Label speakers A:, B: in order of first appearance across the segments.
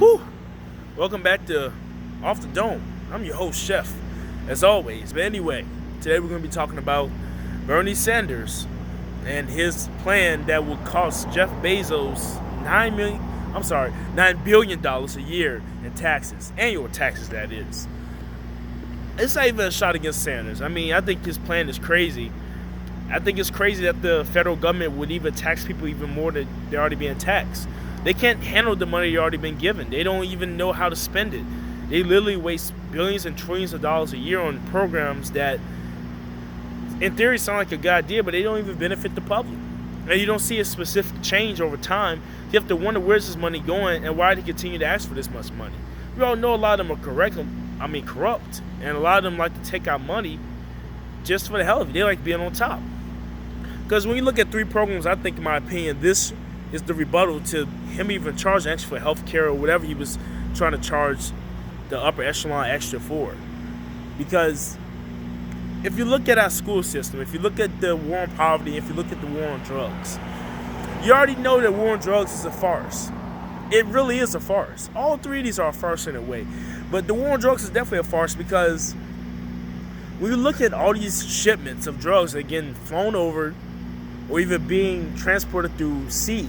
A: Whew. Welcome back to Off the Dome. I'm your host, Chef, as always. But anyway, today we're going to be talking about Bernie Sanders and his plan that will cost Jeff Bezos $9 billion a year in taxes, annual taxes, that is. It's not even a shot against Sanders. I think his plan is crazy. I think it's crazy that the federal government would even tax people even more than they're already being taxed. They can't handle the money they've already been given. They don't even know how to spend it. They literally waste billions and trillions of dollars a year on programs that, in theory, sound like a good idea, but they don't even benefit the public. And you don't see a specific change over time. You have to wonder, where's this money going and why they continue to ask for this much money. We all know a lot of them are corrupt, and a lot of them like to take out money just for the hell of it. They like being on top. Because when you look at three programs, I think, in my opinion, this is the rebuttal to him even charging extra for health care or whatever he was trying to charge the upper echelon extra for. Because if you look at our school system, if you look at the war on poverty, if you look at the war on drugs, you already know that war on drugs is a farce. It really is a farce. All three of these are a farce in a way. But the war on drugs is definitely a farce because when you look at all these shipments of drugs that are getting flown over or even being transported through sea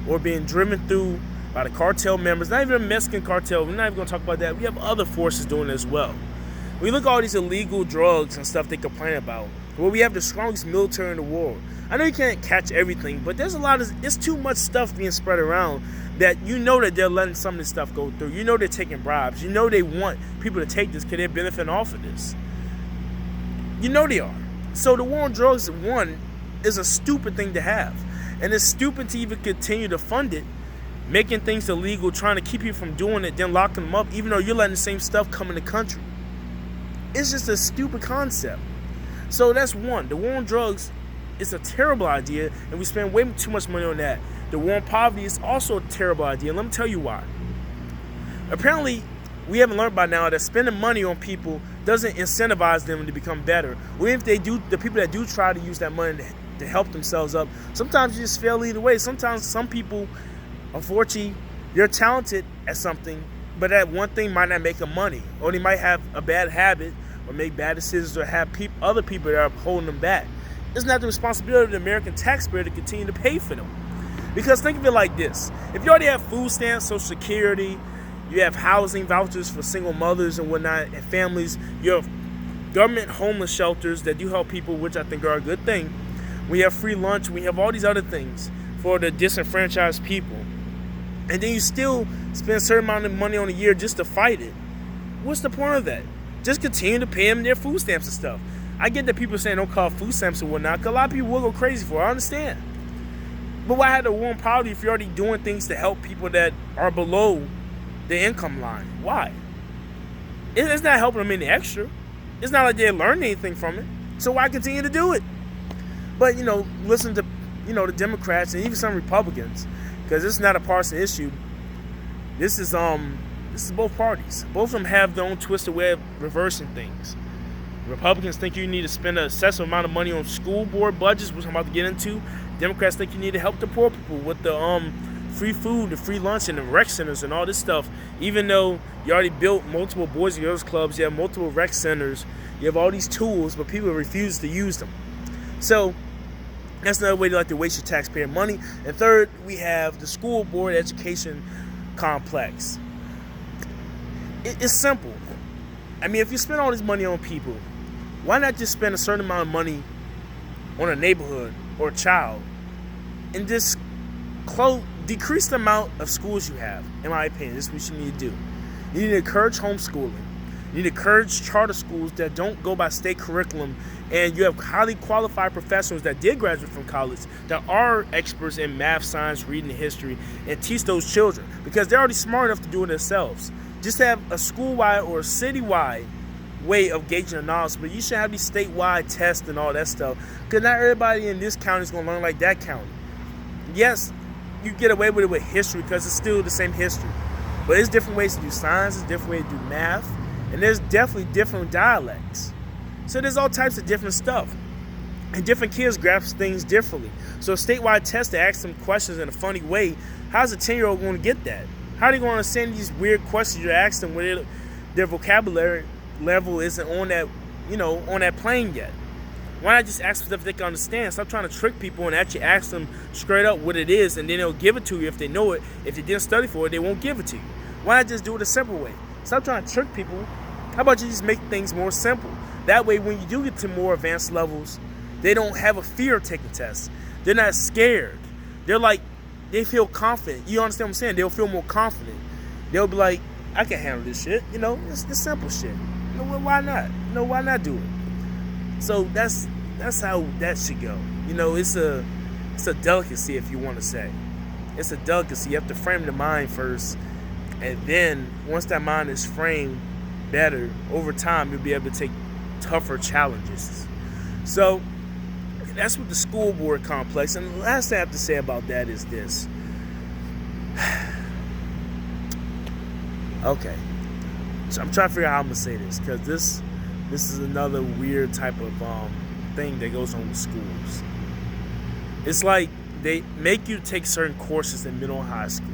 A: or being driven through by the cartel members, not even a Mexican cartel, we're not even going to talk about that. We have other forces doing it as well. When you look at all these illegal drugs and stuff they complain about, well, we have the strongest military in the world. I know you can't catch everything, but there's it's too much stuff being spread around that you know that they're letting some of this stuff go through. You know they're taking bribes. You know they want people to take this because they're benefiting off of this. You know they are. So the war on drugs, one, is a stupid thing to have. And it's stupid to even continue to fund it, making things illegal, trying to keep you from doing it, then locking them up, even though you're letting the same stuff come in the country. It's just a stupid concept. So that's one. The war on drugs is a terrible idea, and we spend way too much money on that. The war on poverty is also a terrible idea, and let me tell you why. Apparently, we haven't learned by now that spending money on people doesn't incentivize them to become better. Or if they do, the people that do try to use that money to help themselves up, sometimes you just fail either way. Sometimes some people, unfortunately, they're talented at something, but that one thing might not make them money. Or they might have a bad habit or make bad decisions or have other people that are holding them back. It's not the responsibility of the American taxpayer to continue to pay for them. Because think of it like this. If you already have food stamps, Social Security, you have housing vouchers for single mothers and whatnot and families, you have government homeless shelters that do help people, which I think are a good thing. We have free lunch. We have all these other things for the disenfranchised people. And then you still spend a certain amount of money on a year just to fight it. What's the point of that? Just continue to pay them their food stamps and stuff. I get that people saying don't call food stamps and whatnot, because a lot of people will go crazy for it. I understand. But why have the war on poverty if you're already doing things to help people that are below the income line? Why? It's not helping them any extra. It's not like they're learning anything from it. So why continue to do it? But, listen to, the Democrats and even some Republicans, because this is not a partisan issue. This is both parties. Both of them have their own twisted way of reversing things. Republicans think you need to spend an excessive amount of money on school board budgets, which I'm about to get into. Democrats think you need to help the poor people with the free food, the free lunch, and the rec centers and all this stuff. Even though you already built multiple Boys and Girls Clubs, you have multiple rec centers, you have all these tools, but people refuse to use them. So that's another way to like to waste your taxpayer money. And third, we have the school board education complex. It's simple. If you spend all this money on people, why not just spend a certain amount of money on a neighborhood or a child and just decrease the amount of schools you have? In my opinion, this is what you need to do. You need to encourage homeschooling. You need to encourage charter schools that don't go by state curriculum, and you have highly qualified professionals that did graduate from college that are experts in math, science, reading, and history, and teach those children because they're already smart enough to do it themselves. Just have a school-wide or a city-wide way of gauging the knowledge, but you should have these statewide tests and all that stuff, because not everybody in this county is going to learn like that county. Yes, you get away with it with history because it's still the same history, but there's different ways to do science, there's different ways to do math, and there's definitely different dialects. So there's all types of different stuff, and different kids grasp things differently. So a statewide test to ask them questions in a funny way, how's a 10-year-old going to get that? How are they going to understand these weird questions you ask them when their vocabulary level isn't on that, on that plane yet? Why not just ask for stuff they can understand? Stop trying to trick people and actually ask them straight up what it is, and then they'll give it to you if they know it. If they didn't study for it, they won't give it to you. Why not just do it a simple way? Stop trying to trick people. How about you just make things more simple? That way, when you do get to more advanced levels, they don't have a fear of taking tests. They're not scared. They feel confident. You understand what I'm saying? They'll feel more confident. They'll be like, I can handle this shit. It's simple shit. Why not? Why not do it? So that's how that should go. It's a delicacy, if you want to say. It's a delicacy. You have to frame the mind first, and then once that mind is framed better, over time you'll be able to take tougher challenges. So that's what the school board complex. And the last thing I have to say about that is this. Okay, so I'm trying to figure out how I'm gonna say this, because this is another weird type of thing that goes on with schools. It's like they make you take certain courses in middle and high school.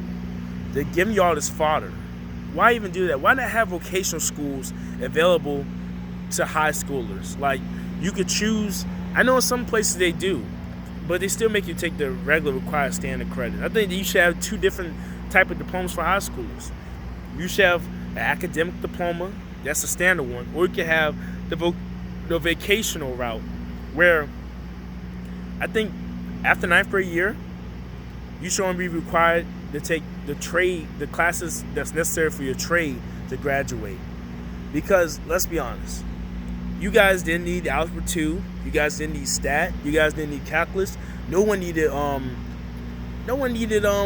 A: They're giving you all this fodder. Why even do that? Why not have vocational schools available to high schoolers? Like, you could choose. I know in some places they do, but they still make you take the regular required standard credit. I think that you should have two different type of diplomas for high schoolers. You should have an academic diploma, that's a standard one, or you can have the vocational route, where I think after 9th grade year, you should only be required to take the classes that's necessary for your trade to graduate. Because let's be honest, you guys didn't need Algebra 2, you guys didn't need Stat, you guys didn't need Calculus. No one needed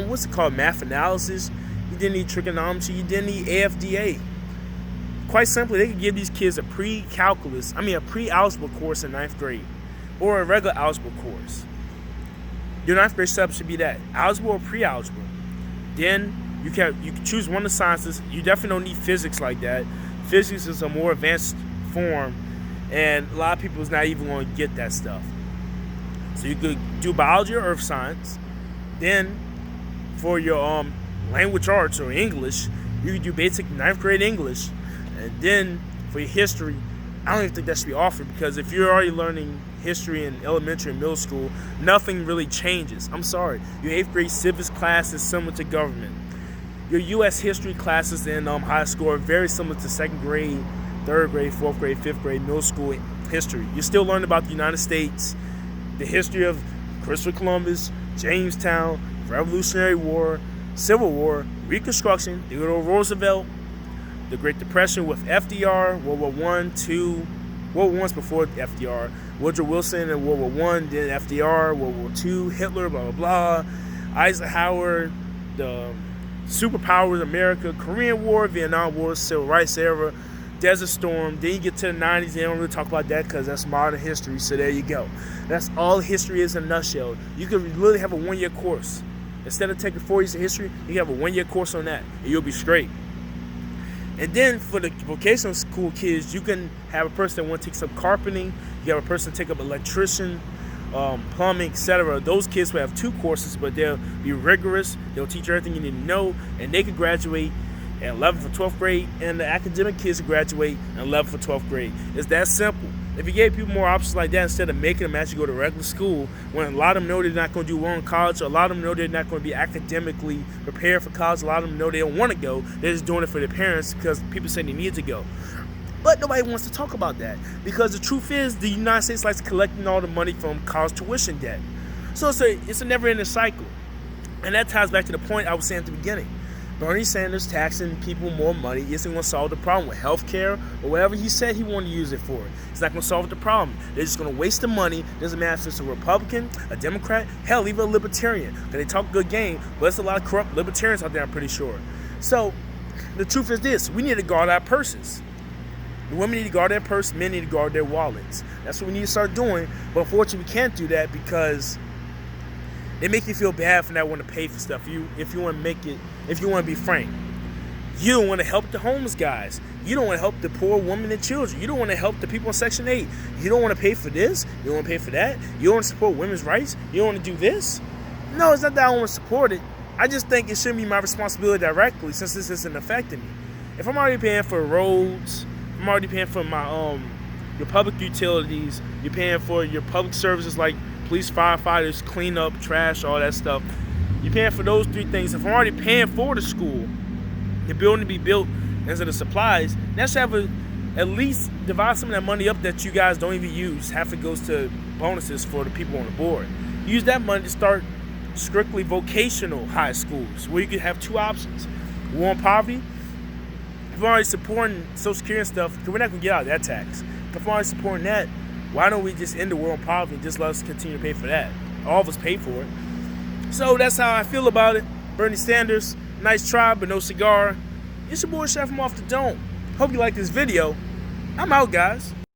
A: what's it called, math analysis. You didn't need trigonometry, you didn't need AFDA. Quite simply, they could give these kids a pre-algebra course in 9th grade, or a regular algebra course. Your 9th grade setup should be that, algebra or pre-algebra. Then you can choose one of the sciences. You definitely don't need physics like that. Physics is a more advanced form, and a lot of people is not even going to get that stuff. So you could do biology or earth science. Then for your language arts or English, you could do basic 9th grade English. And then for your history, I don't even think that should be offered, because if you're already learning history in elementary and middle school, nothing really changes. I'm sorry. Your 8th grade civics class is similar to government. Your U.S. history classes in high school are very similar to 2nd grade, 3rd grade, 4th grade, 5th grade, middle school history. You're still learning about the United States, the history of Christopher Columbus, Jamestown, Revolutionary War, Civil War, Reconstruction, Theodore Roosevelt, the Great Depression with FDR, World War I, II, World War I's before FDR, Woodrow Wilson in World War I, then FDR, World War II, Hitler, blah, blah, blah, Eisenhower, the superpowers of America, Korean War, Vietnam War, Civil Rights era, Desert Storm. Then you get to the 90s, they don't really talk about that because that's modern history, so there you go. That's all history is in a nutshell. You could literally have a 1-year course. Instead of taking 4 years of history, you have a 1-year course on that, and you'll be straight. And then for the vocational school kids, you can have a person that wants to take some carpenting. You have a person take up electrician, plumbing, etc. Those kids will have 2 courses, but they'll be rigorous. They'll teach you everything you need to know, and they can graduate at 11th for 12th grade, and the academic kids will graduate at 11th for 12th grade. It's that simple. If you gave people more options like that, instead of making them actually go to regular school, when a lot of them know they're not going to do well in college, or a lot of them know they're not going to be academically prepared for college, a lot of them know they don't want to go, they're just doing it for their parents because people say they need to go. But nobody wants to talk about that, because the truth is the United States likes collecting all the money from college tuition debt. So it's a never-ending cycle. And that ties back to the point I was saying at the beginning. Bernie Sanders taxing people more money isn't going to solve the problem with health care or whatever he said he wanted to use it for. It's not going to solve the problem. They're just going to waste the money. Doesn't matter if it's a Republican, a Democrat, hell, even a Libertarian. Because they talk good game, but there's a lot of corrupt Libertarians out there, I'm pretty sure. So the truth is this. We need to guard our purses. The women need to guard their purse. Men need to guard their wallets. That's what we need to start doing. But unfortunately, we can't do that because they make you feel bad for not wanting to pay for stuff. If you want to be frank, you don't want to help the homeless guys. You don't want to help the poor women and children. You don't want to help the people in Section 8. You don't want to pay for this. You don't want to pay for that. You don't want to support women's rights. You don't want to do this. No, it's not that I don't want to support it. I just think it shouldn't be my responsibility directly, since this isn't affecting me. If I'm already paying for roads, I'm already paying for my your public utilities, you're paying for your public services like police, firefighters, cleanup, trash, all that stuff. You're paying for those 3 things. If I'm already paying for the school, the building to be built, and so the supplies, that should have at least divide some of that money up that you guys don't even use. Half it goes to bonuses for the people on the board. Use that money to start strictly vocational high schools where you could have 2 options. War on poverty. If I'm already supporting Social Security and stuff, because we're not going to get out of that tax. If I'm already supporting that, why don't we just end the war on poverty and just let us continue to pay for that? All of us pay for it. So that's how I feel about it. Bernie Sanders, nice try, but no cigar. It's your boy Chef from Off the Dome. Hope you like this video. I'm out, guys.